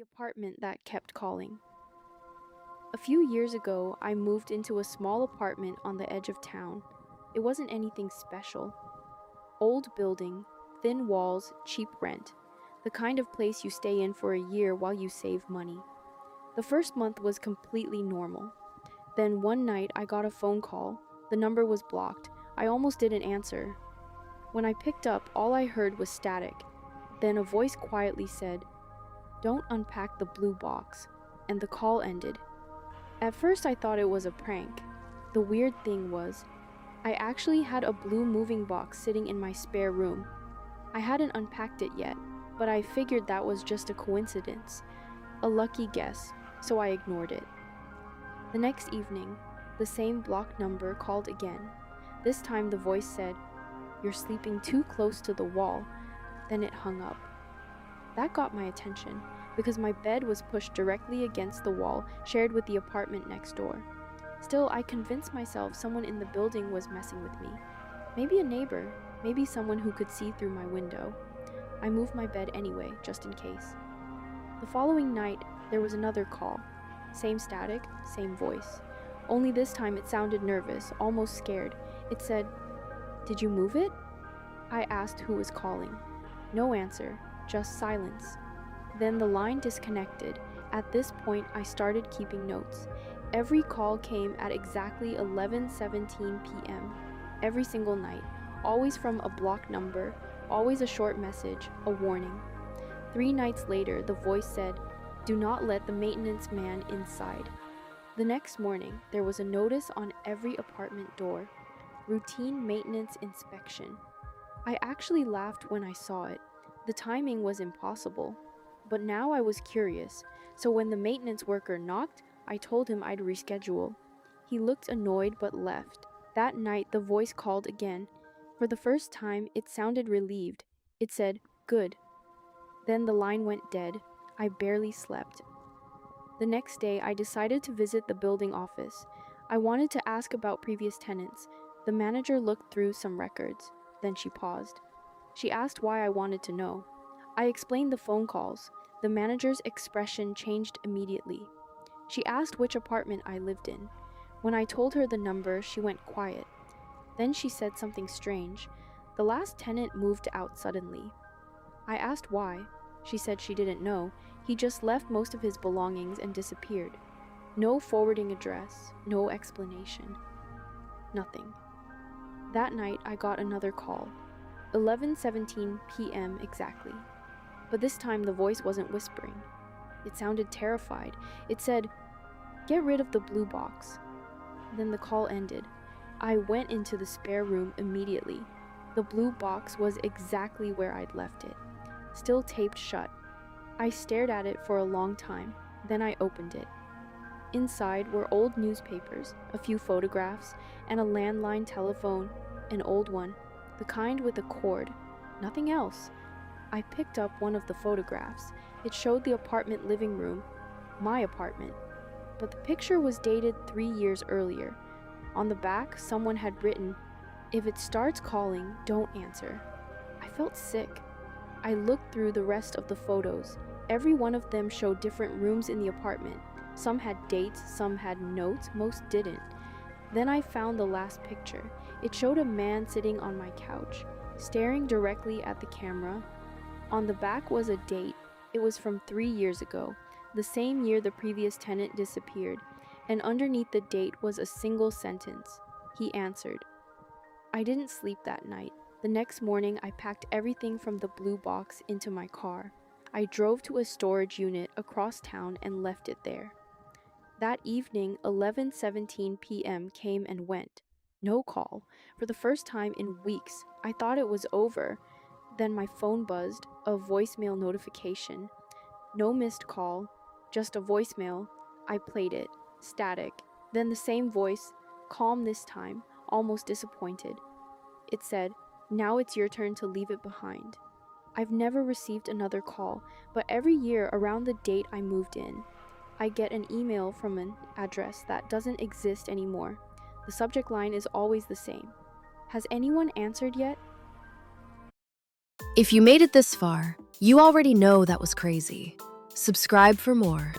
apartment that kept calling. A few years ago, I moved into a small apartment on the edge of town. It wasn't anything special. Old building, thin walls, cheap rent. The kind of place you stay in for a year while you save money. The first month was completely normal. Then one night I got a phone call. The number was blocked. I almost didn't answer. When I picked up, all I heard was static. Then a voice quietly said, "Don't unpack the blue box," and the call ended. At first I thought it was a prank. The weird thing was, I actually had a blue moving box sitting in my spare room. I hadn't unpacked it yet, but I figured that was just a coincidence, a lucky guess, so I ignored it. The next evening, the same block number called again. This time the voice said, "You're sleeping too close to the wall." Then it hung up. That got my attention, because my bed was pushed directly against the wall shared with the apartment next door. Still, I convinced myself someone in the building was messing with me. Maybe a neighbor, maybe someone who could see through my window. I moved my bed anyway, just in case. The following night, there was another call. Same static, same voice. Only this time it sounded nervous, almost scared. It said, "Did you move it?" I asked who was calling. No answer, just silence. Then the line disconnected. At this point, I started keeping notes. Every call came at exactly 11:17 p.m. every single night, always from a block number, always a short message, a warning. 3 nights later, the voice said, "Do not let the maintenance man inside." The next morning, there was a notice on every apartment door, "Routine maintenance inspection." I actually laughed when I saw it. The timing was impossible. But now I was curious, so when the maintenance worker knocked, I told him I'd reschedule. He looked annoyed but left. That night, the voice called again. For the first time, it sounded relieved. It said, "Good." Then the line went dead. I barely slept. The next day, I decided to visit the building office. I wanted to ask about previous tenants. The manager looked through some records. Then she paused. She asked why I wanted to know. I explained the phone calls. The manager's expression changed immediately. She asked which apartment I lived in. When I told her the number, she went quiet. Then she said something strange. The last tenant moved out suddenly. I asked why. She said she didn't know. He just left most of his belongings and disappeared. No forwarding address, no explanation. Nothing. That night, I got another call. 11:17 p.m. exactly. But this time the voice wasn't whispering. It sounded terrified. It said, "Get rid of the blue box." Then the call ended. I went into the spare room immediately. The blue box was exactly where I'd left it, still taped shut. I stared at it for a long time. Then I opened it. Inside were old newspapers, a few photographs, and a landline telephone, an old one, the kind with a cord. Nothing else. I picked up one of the photographs. It showed the apartment living room, my apartment. But the picture was dated 3 years earlier. On the back, someone had written, "If it starts calling, don't answer." I felt sick. I looked through the rest of the photos. Every one of them showed different rooms in the apartment. Some had dates, some had notes, most didn't. Then I found the last picture. It showed a man sitting on my couch, staring directly at the camera. On the back was a date. It was from 3 years ago, the same year the previous tenant disappeared, and underneath the date was a single sentence. He answered. I didn't sleep that night. The next morning, I packed everything from the blue box into my car. I drove to a storage unit across town and left it there. That evening, 11:17 p.m. came and went. No call. For the first time in weeks, I thought it was over. Then my phone buzzed, a voicemail notification. No missed call, just a voicemail. I played it, static. Then the same voice, calm this time, almost disappointed. It said, "Now it's your turn to leave it behind." I've never received another call, but every year around the date I moved in, I get an email from an address that doesn't exist anymore. The subject line is always the same. Has anyone answered yet? If you made it this far, you already know that was crazy. Subscribe for more.